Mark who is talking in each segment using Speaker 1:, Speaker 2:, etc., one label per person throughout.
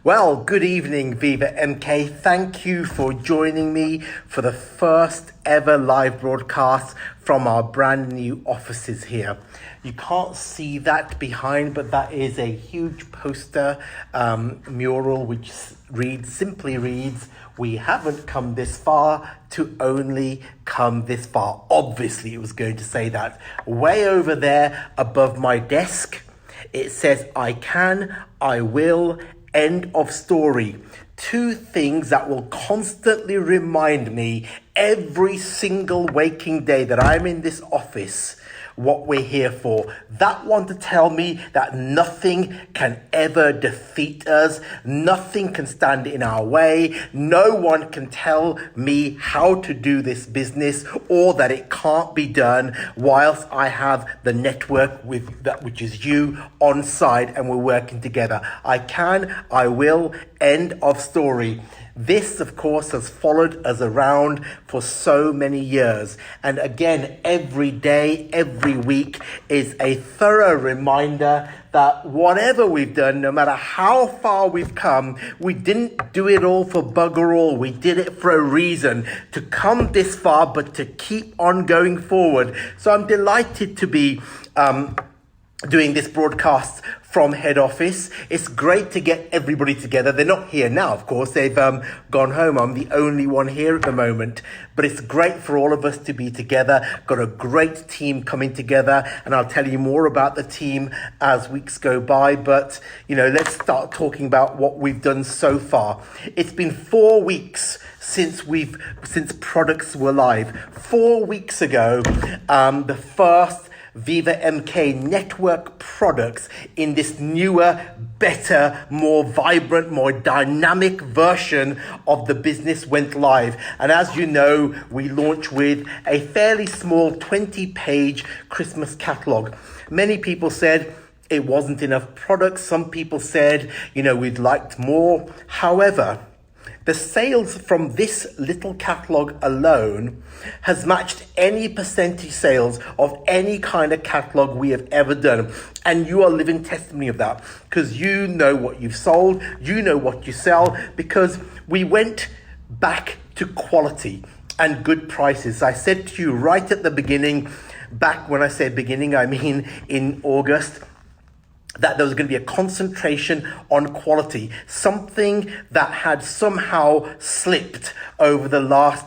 Speaker 1: Well, good evening, VivaMK. Thank you for joining me for the first ever live broadcast from our brand new offices here. You can't see that behind, but that is a huge poster mural which simply reads, "We haven't come this far to only come this far." Obviously, it was going to say that. Way over there above my desk, it says, "I can, I will, end of story." Two things that will constantly remind me every single waking day that I'm in this office what we're here for. That one to tell me that nothing can ever defeat us, nothing can stand in our way, no one can tell me how to do this business or that it can't be done whilst I have the network with that, which is you, on side, and we're working together. I can, I will, end of story. This, of course, has followed us around for so many years. And again, every day, every week is a thorough reminder that whatever we've done, no matter how far we've come, we didn't do it all for bugger all. We did it for a reason, to come this far, but to keep on going forward. So I'm delighted to be doing this broadcast from head office. It's great to get everybody together. They're not here now, of course. They've gone home. I'm the only one here at the moment. But it's great for all of us to be together. Got a great team coming together, and I'll tell you more about the team as weeks go by. But, let's start talking about what we've done so far. It's been 4 weeks since products were live. 4 weeks ago, the first VivaMK network products in this newer, better, more vibrant, more dynamic version of the business went live. And as you know, we launched with a fairly small 20-page Christmas catalogue. Many people said it wasn't enough products. Some people said, we'd liked more. However, the sales from this little catalogue alone has matched any percentage sales of any kind of catalogue we have ever done. And you are living testimony of that, because you know what you've sold, you know what you sell, because we went back to quality and good prices. I said to you right at the beginning, back when I say beginning, I mean in August, that there was going to be a concentration on quality, something that had somehow slipped over the last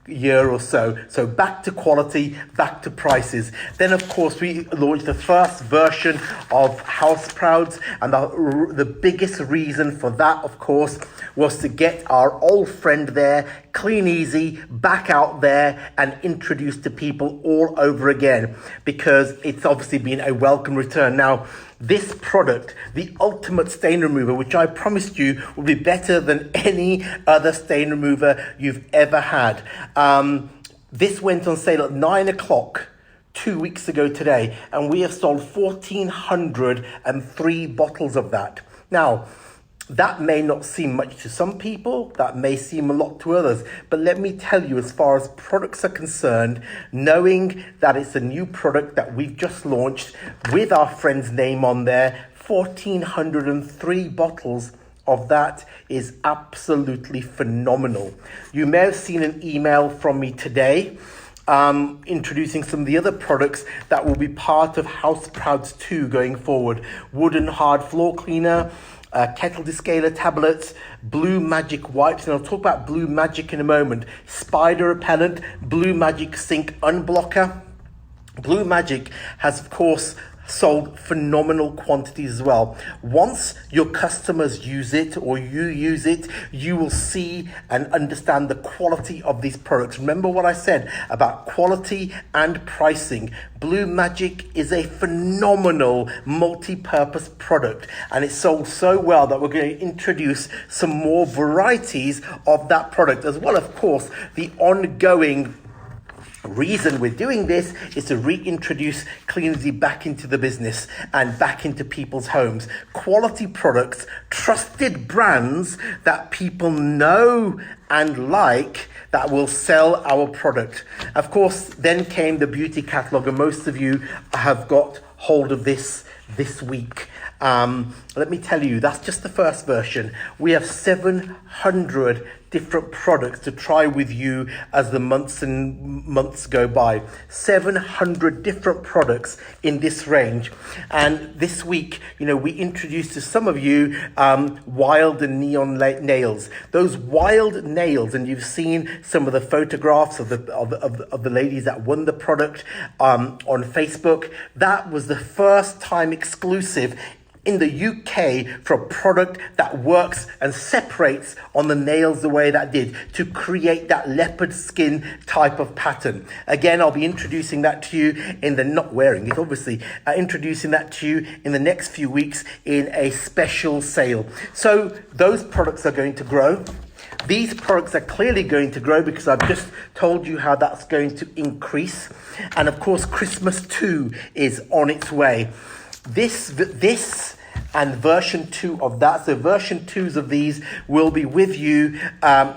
Speaker 1: year or so. So back to quality, back to prices. Then, of course, we launched the first version of House Prouds, and the biggest reason for that, of course, was to get our old friend there, Kleeneze, back out there and introduced to people all over again, because it's obviously been a welcome return. Now, this product, the ultimate stain remover, which I promised you would be better than any other stain remover you've ever had. This went on sale at 9 o'clock 2 weeks ago today, and we have sold 1,403 bottles of that. Now, that may not seem much to some people, that may seem a lot to others, but let me tell you, as far as products are concerned, knowing that it's a new product that we've just launched with our friend's name on there, 1,403 bottles of that is absolutely phenomenal. You may have seen an email from me today introducing some of the other products that will be part of House Prouds 2 going forward. Wooden hard floor cleaner, kettle descaler tablets, Blue Magic wipes, and I'll talk about Blue Magic in a moment. Spider repellent, Blue Magic sink unblocker. Blue Magic has, of course, sold phenomenal quantities as well. Once your customers use it or you use it, you will see and understand the quality of these products. Remember what I said about quality and pricing. Blue Magic is a phenomenal multi-purpose product, and it's sold so well that we're going to introduce some more varieties of that product, as well, of course, the ongoing reason we're doing this is to reintroduce Kleeneze back into the business and back into people's homes. Quality products, trusted brands that people know and like, that will sell our product. Of course, then came the beauty catalogue, and most of you have got hold of this week. Let me tell you, that's just the first version. We have 700 different products to try with you as the months and months go by. 700 different products in this range. And this week, we introduced to some of you wild and neon nails. Those wild nails, and you've seen some of the photographs of the ladies that won the product on Facebook. That was the first time exclusive in the UK for a product that works and separates on the nails the way that did to create that leopard skin type of pattern. Again, I'll be introducing that to you introducing that to you in the next few weeks in a special sale. So those products are going to grow. These products are clearly going to grow because I've just told you how that's going to increase. And of course, Christmas 2 is on its way. This and version 2 of that. So version 2s of these will be with you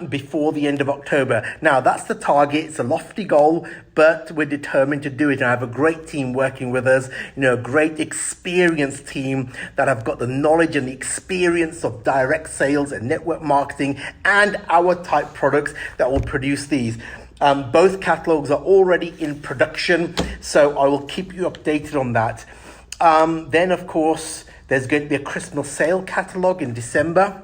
Speaker 1: before the end of October. Now, that's the target. It's a lofty goal, but we're determined to do it. And I have a great team working with us, a great experienced team that have got the knowledge and the experience of direct sales and network marketing and our type products that will produce these. Both catalogs are already in production, so I will keep you updated on that. Then, of course, there's going to be a Christmas sale catalogue in December.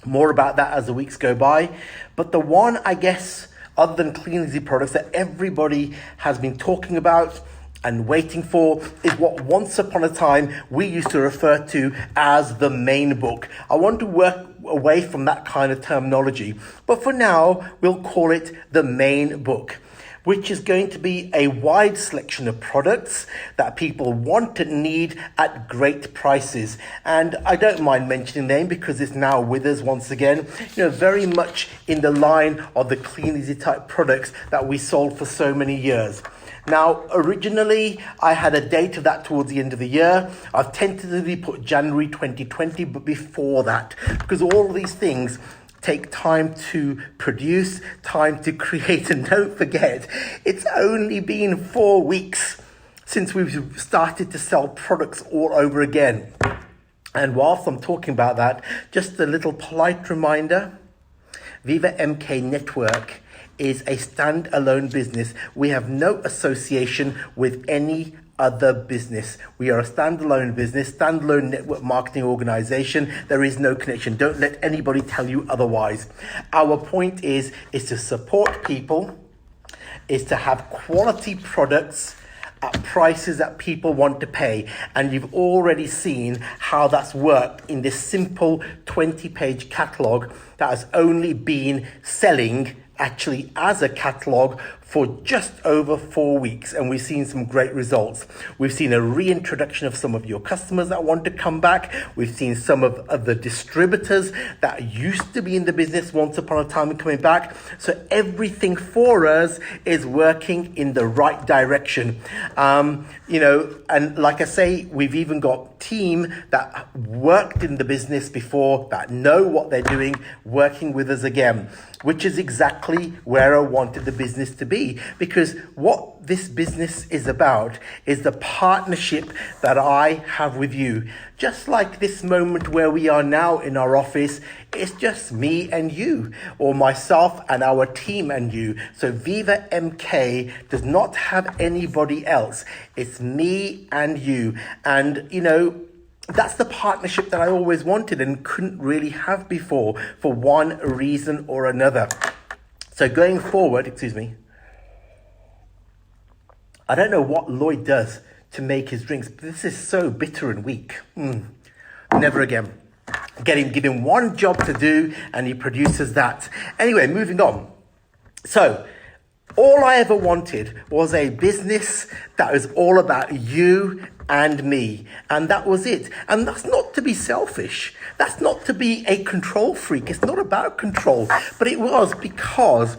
Speaker 1: More about that as the weeks go by. But the one, I guess, other than Kleeneze products that everybody has been talking about and waiting for is what once upon a time we used to refer to as the main book. I want to work away from that kind of terminology. But for now, we'll call it the main book, which is going to be a wide selection of products that people want and need at great prices. And I don't mind mentioning them because it's now with us once again, very much in the line of the Kleeneze type products that we sold for so many years. Now, originally, I had a date of that towards the end of the year. I've tentatively put January 2020, but before that, because all of these things take time to produce, time to create, and don't forget, it's only been 4 weeks since we've started to sell products all over again. And whilst I'm talking about that, just a little polite reminder, VivaMK Network is a standalone business. We have no association with any other business. We are a standalone business, standalone network marketing organization. There is no connection. Don't let anybody tell you otherwise. Our point is to support people, is to have quality products at prices that people want to pay. And you've already seen how that's worked in this simple 20-page catalog that has only been selling actually as a catalog for just over 4 weeks, and we've seen some great results. We've seen a reintroduction of some of your customers that want to come back. We've seen some of the distributors that used to be in the business once upon a time coming back. So everything for us is working in the right direction. And like I say, we've even got team that worked in the business before that know what they're doing, working with us again, which is exactly where I wanted the business to be. Because what this business is about is the partnership that I have with you. Just like this moment where we are now in our office, it's just me and you, or myself and our team and you. So VivaMK does not have anybody else. It's me and you. And, that's the partnership that I always wanted and couldn't really have before for one reason or another. So going forward, I don't know what Lloyd does to make his drinks, but this is so bitter and weak. Never again. Give him one job to do and he produces that. Anyway, moving on. So all I ever wanted was a business that was all about you and me. And that was it. And that's not to be selfish. That's not to be a control freak. It's not about control. But it was because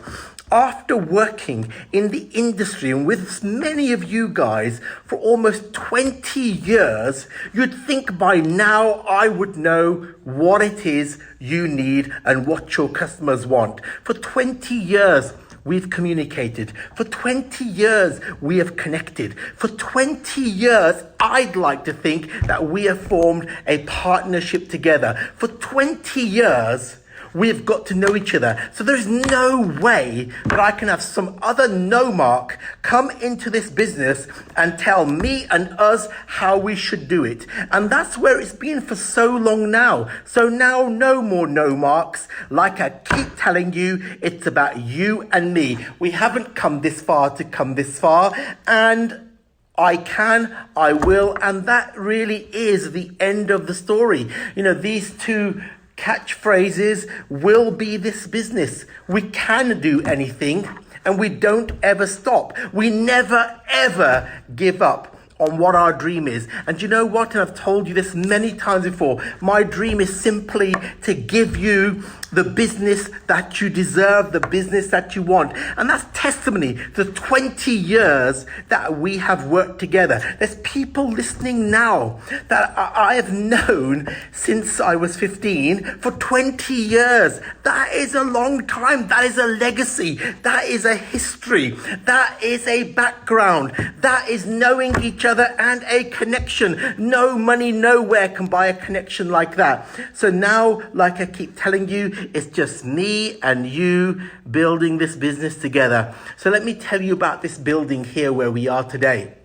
Speaker 1: after working in the industry and with many of you guys for almost 20 years, you'd think by now I would know what it is you need and what your customers want. For 20 years, we've communicated. For 20 years, we have connected. For 20 years, I'd like to think that we have formed a partnership together. For 20 years, we've got to know each other. So there's no way that I can have some other no-mark come into this business and tell me and us how we should do it. And that's where it's been for so long now. So now no more no-marks. Like I keep telling you, it's about you and me. We haven't come this far to come this far. And I can, I will, and that really is the end of the story. You know, these two catchphrases will be this business. We can do anything and we don't ever stop. We never ever give up on what our dream is. And you know what? And I've told you this many times before. My dream is simply to give you the business that you deserve, the business that you want. And that's testimony to 20 years that we have worked together. There's people listening now that I have known since I was 15 for 20 years. That is a long time. That is a legacy. That is a history. That is a background. That is knowing each other and a connection. No money, nowhere can buy a connection like that. So now, like I keep telling you, it's just me and you building this business together. So let me tell you about this building here where we are today.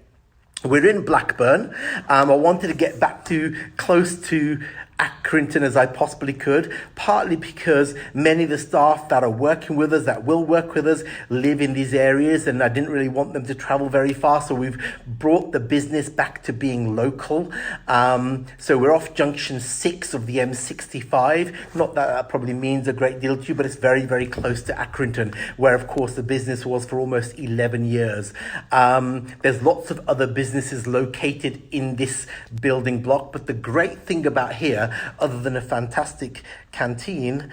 Speaker 1: We're in Blackburn. I wanted to get back to close to Accrington as I possibly could, partly because many of the staff that are working with us, that will work with us, live in these areas, and I didn't really want them to travel very far, so we've brought the business back to being local. So we're off junction 6 of the M65. Not that that probably means a great deal to you, but it's very, very close to Accrington, where of course the business was for almost 11 years. There's lots of other businesses located in this building block, but the great thing about here, other than a fantastic canteen,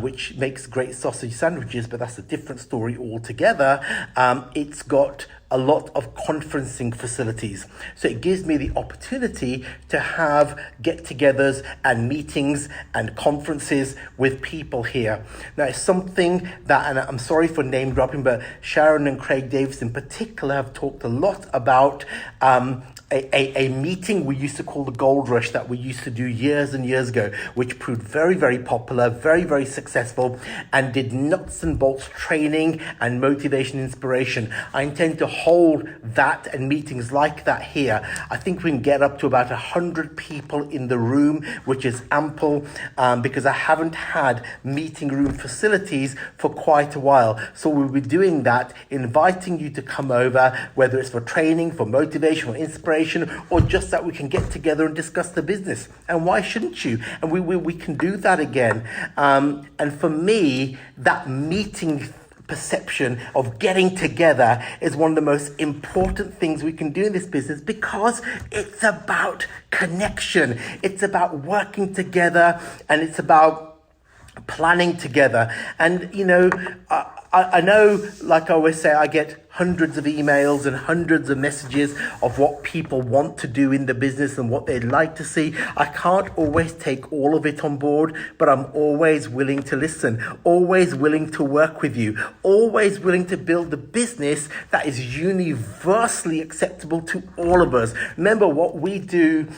Speaker 1: which makes great sausage sandwiches, but that's a different story altogether, it's got a lot of conferencing facilities. So it gives me the opportunity to have get-togethers and meetings and conferences with people here. Now, it's something that, and I'm sorry for name dropping, but Sharon and Craig Davis in particular have talked a lot about a meeting we used to call the Gold Rush that we used to do years and years ago, which proved very, very popular, very, very successful, and did nuts and bolts training and motivation inspiration. I intend to hold that and meetings like that here. I think we can get up to about 100 people in the room, which is ample, because I haven't had meeting room facilities for quite a while. So we'll be doing that, inviting you to come over, whether it's for training, for motivation, for inspiration, or just that we can get together and discuss the business. And why shouldn't you? And we can do that again. And for me, that meeting perception of getting together is one of the most important things we can do in this business, because it's about connection. It's about working together, and it's about planning together. And, you know, I know, like I always say, I get hundreds of emails and hundreds of messages of what people want to do in the business and what they'd like to see. I can't always take all of it on board, but I'm always willing to listen, always willing to work with you, always willing to build the business that is universally acceptable to all of us. Remember, what we do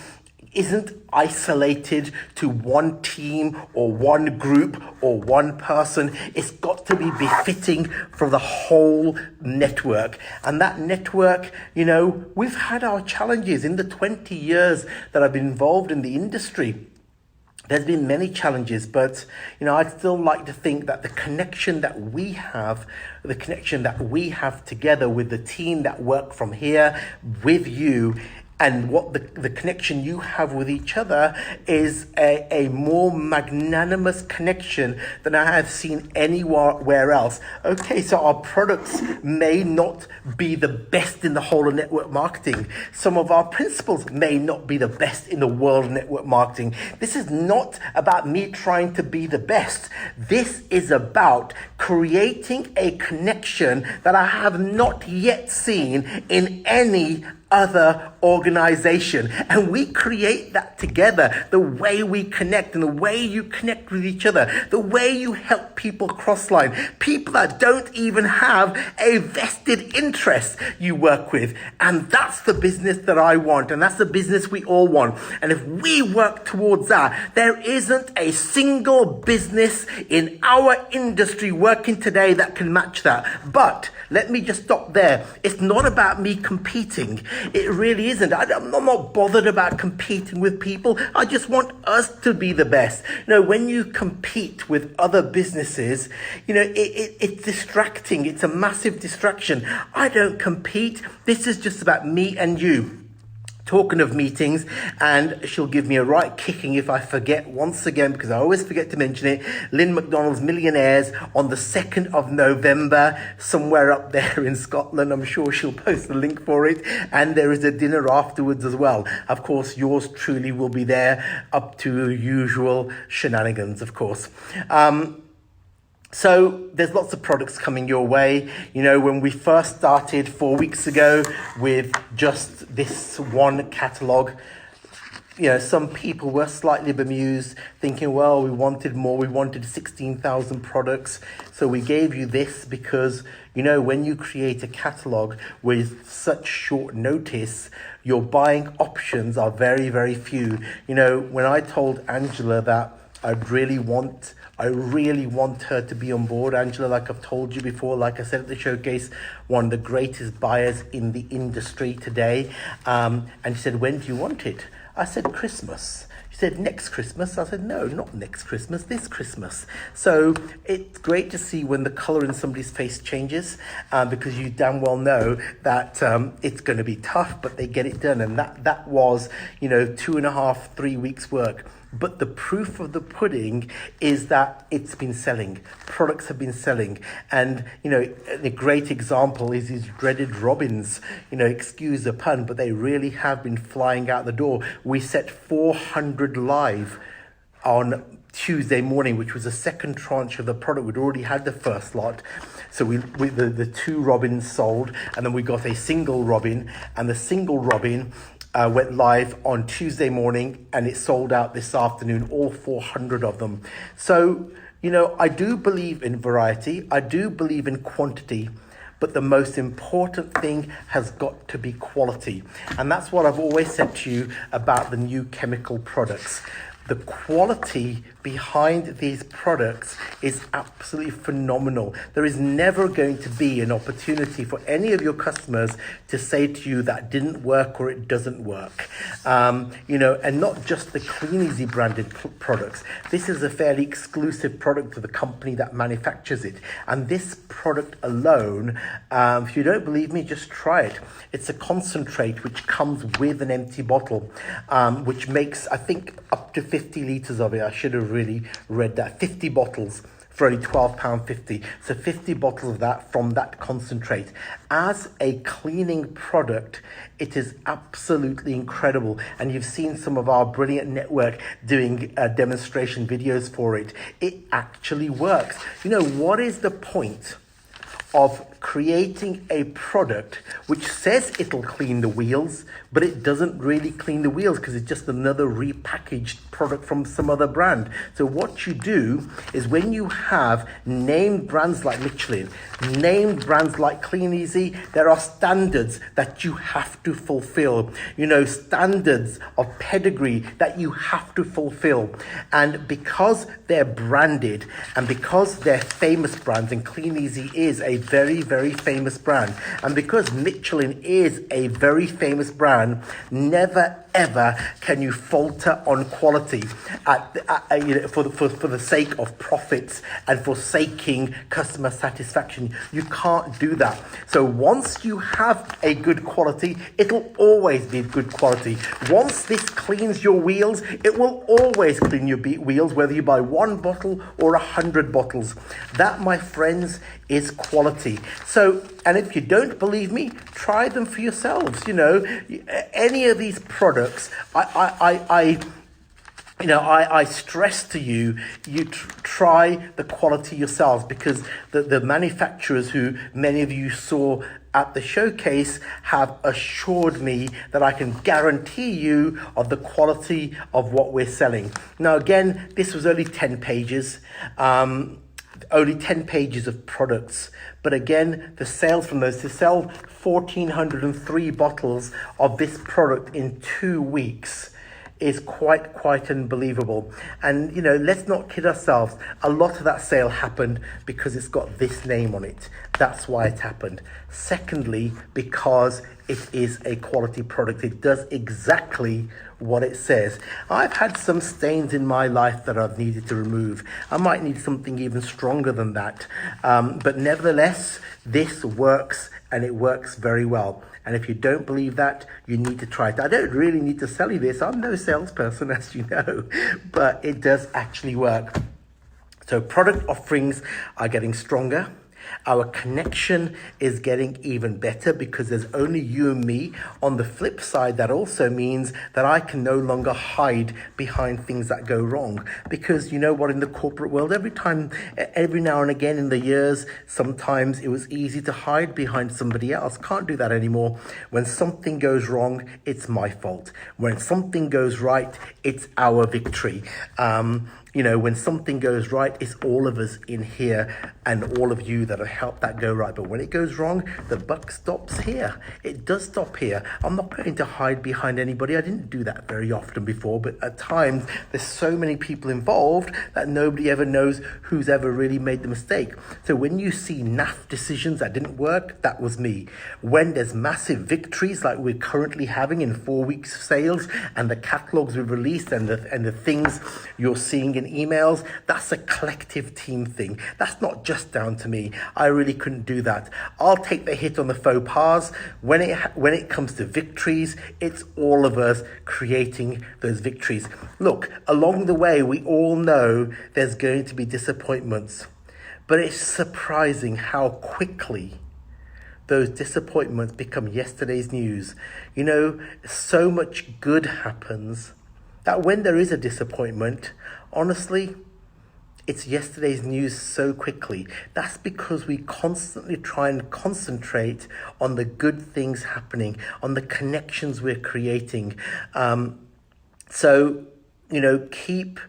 Speaker 1: isn't isolated to one team or one group or one person. It's got to be befitting for the whole network. And that network, you know, we've had our challenges in the 20 years that I've been involved in the industry. There's been many challenges, but, you know, I'd still like to think that the connection that we have together with the team that work from here with you, and what the connection you have with each other is a more magnanimous connection than I have seen anywhere else. Okay, so our products may not be the best in the whole of network marketing. Some of our principles may not be the best in the world of network marketing. This is not about me trying to be the best. This is about creating a connection that I have not yet seen in any other organization. And we create that together, the way we connect and the way you connect with each other, the way you help people cross-line, people that don't even have a vested interest you work with. And that's the business that I want. And that's the business we all want. And if we work towards that, there isn't a single business in our industry working today that can match that. But let me just stop there. It's not about me competing. It really isn't. I'm not bothered about competing with people. I just want us to be the best. When you compete with other businesses, it's distracting. It's a massive distraction. I don't compete. This is just about me and you. Talking of meetings, and she'll give me a right kicking if I forget once again, because I always forget to mention it, Lynn McDonald's Millionaires on the 2nd of November, somewhere up there in Scotland. I'm sure she'll post the link for it. And there is a dinner afterwards as well. Of course, yours truly will be there, up to usual shenanigans, of course. So there's lots of products coming your way. When we first started 4 weeks ago with just this one catalogue, some people were slightly bemused, thinking, well, we wanted more. We wanted 16,000 products. So we gave you this because, when you create a catalogue with such short notice, your buying options are very, very few. When I told Angela that I really want her to be on board. Angela, like I've told you before, like I said at the showcase, one of the greatest buyers in the industry today. And she said, when do you want it? I said, Christmas. She said, next Christmas. I said, no, not next Christmas, this Christmas. So it's great to see when the colour in somebody's face changes, because you damn well know that it's going to be tough, but they get it done. And that was, 2.5, 3 weeks work. But the proof of the pudding is that it's been selling. Products have been selling. And, a great example is these dreaded robins. Excuse the pun, but they really have been flying out the door. We set 400 live on Tuesday morning, which was the second tranche of the product. We'd already had the first lot. So the 2 robins sold, and then we got a single robin, and the single robin went live on Tuesday morning, and it sold out this afternoon, all 400 of them. So, I do believe in variety. I do believe in quantity. But the most important thing has got to be quality. And that's what I've always said to you about the new chemical products. The quality behind these products is absolutely phenomenal. There is never going to be an opportunity for any of your customers to say to you that didn't work or it doesn't work. And not just the Kleeneze branded products. This is a fairly exclusive product to the company that manufactures it. And this product alone, if you don't believe me, just try it. It's a concentrate which comes with an empty bottle, which makes, I think, up to 50 litres of it. I should have really read that. 50 bottles for only £12.50. So 50 bottles of that from that concentrate. As a cleaning product, it is absolutely incredible. And you've seen some of our brilliant network doing demonstration videos for it. It actually works. What is the point of creating a product which says it'll clean the wheels, but it doesn't really clean the wheels because it's just another repackaged product from some other brand? So what you do is, when you have named brands like Michelin, named brands like Kleeneze, there are standards that you have to fulfill, standards of pedigree that you have to fulfill. And because they're branded and because they're famous brands, and Kleeneze is a very, very famous brand, and because Michelin is a very famous brand, never ever can you falter on quality for the sake of profits and forsaking customer satisfaction. You can't do that. So once you have a good quality, it'll always be good quality. Once this cleans your wheels, it will always clean your wheels, whether you buy 1 bottle or 100 bottles. That, my friends, is quality. So, and if you don't believe me, try them for yourselves. Any of these products, I stress to you, try the quality yourselves, because the manufacturers who many of you saw at the showcase have assured me that I can guarantee you of the quality of what we're selling. Now, again, this was only 10 pages. Only 10 pages of products. But again, the sales from those, to sell 1,403 bottles of this product in 2 weeks is quite unbelievable. And let's not kid ourselves, a lot of that sale happened because it's got this name on it. That's why it happened. Secondly, because it is a quality product. It does exactly what it says. I've had some stains in my life that I've needed to remove. I might need something even stronger than that. But nevertheless, this works, and it works very well. And if you don't believe that, you need to try it. I don't really need to sell you this. I'm no salesperson, as you know, but it does actually work. So product offerings are getting stronger. Our connection is getting even better because there's only you and me. On the flip side, that also means that I can no longer hide behind things that go wrong. Because you know what, in the corporate world, every now and again in the years, sometimes it was easy to hide behind somebody else. Can't do that anymore. When something goes wrong, it's my fault. When something goes right, it's our victory. When something goes right, it's all of us in here and all of you that have helped that go right. But when it goes wrong, the buck stops here. It does stop here. I'm not going to hide behind anybody. I didn't do that very often before, but at times there's so many people involved that nobody ever knows who's ever really made the mistake. So when you see naff decisions that didn't work, that was me. When there's massive victories like we're currently having in 4 weeks of sales, and the catalogues we've released, and the things you're seeing in emails, that's a collective team thing. That's not just down to me. I really couldn't do that. I'll take the hit on the faux pas. When it comes to victories, it's all of us creating those victories. Look, along the way, we all know there's going to be disappointments, but it's surprising how quickly those disappointments become yesterday's news. So much good happens that when there is a disappointment, honestly, it's yesterday's news so quickly. That's because we constantly try and concentrate on the good things happening, on the connections we're creating. So keep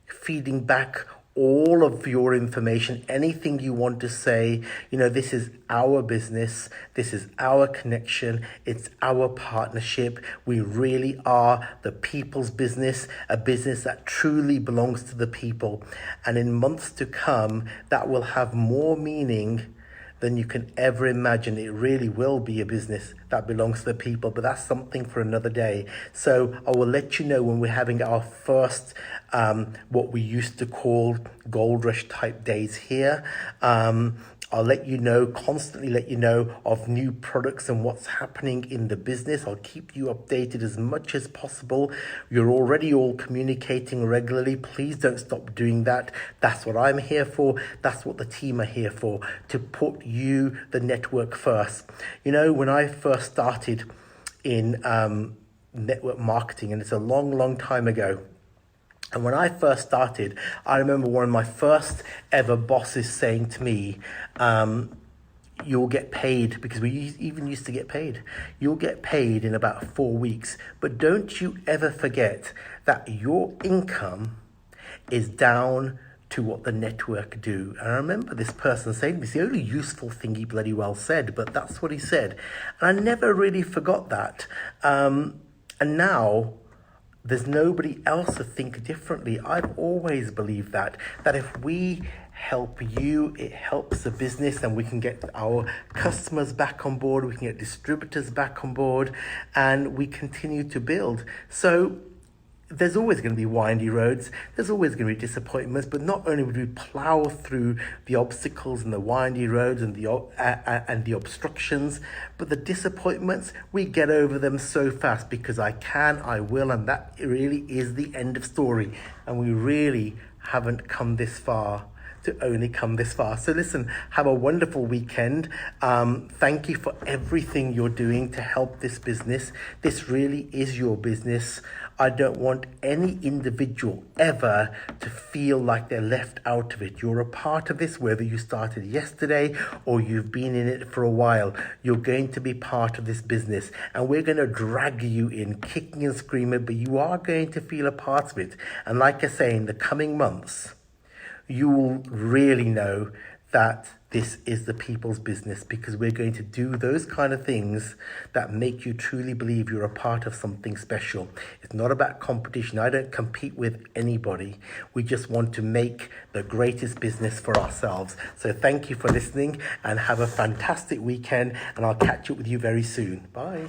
Speaker 1: feeding back all of your information, anything you want to say. This is our business, this is our connection, it's our partnership. We really are the people's business, a business that truly belongs to the people. And in months to come, that will have more meaning than you can ever imagine. It really will be a business that belongs to the people, but that's something for another day. So I will let you know when we're having our first, what we used to call gold rush type days here. I'll constantly let you know of new products and what's happening in the business. I'll keep you updated as much as possible. You're already all communicating regularly. Please don't stop doing that. That's what I'm here for. That's what the team are here for, to put you, the network, first. When I first started in network marketing, and it's a long time ago, and when I first started, I remember one of my first ever bosses saying to me, you'll get paid, because we even used to get paid. You'll get paid in about 4 weeks. But don't you ever forget that your income is down to what the network do. And I remember this person saying this, the only useful thing he bloody well said, but that's what he said. And I never really forgot that. And now, there's nobody else to think differently. I've always believed that if we help you, it helps the business, and we can get our customers back on board, we can get distributors back on board, and we continue to build. So there's always going to be windy roads, there's always going to be disappointments, but not only would we plow through the obstacles and the windy roads and the obstructions, but the disappointments, we get over them so fast, because I will, and that really is the end of story. And we really haven't come this far to only come this far. So listen, have a wonderful weekend. Thank you for everything you're doing to help this business. This really is your business. I don't want any individual ever to feel like they're left out of it. You're a part of this, whether you started yesterday or you've been in it for a while. You're going to be part of this business, and we're going to drag you in kicking and screaming, but you are going to feel a part of it. And like I say, in the coming months, you will really know that this is the people's business, because we're going to do those kind of things that make you truly believe you're a part of something special. It's not about competition. I don't compete with anybody. We just want to make the greatest business for ourselves. So thank you for listening, and have a fantastic weekend, and I'll catch up with you very soon. Bye.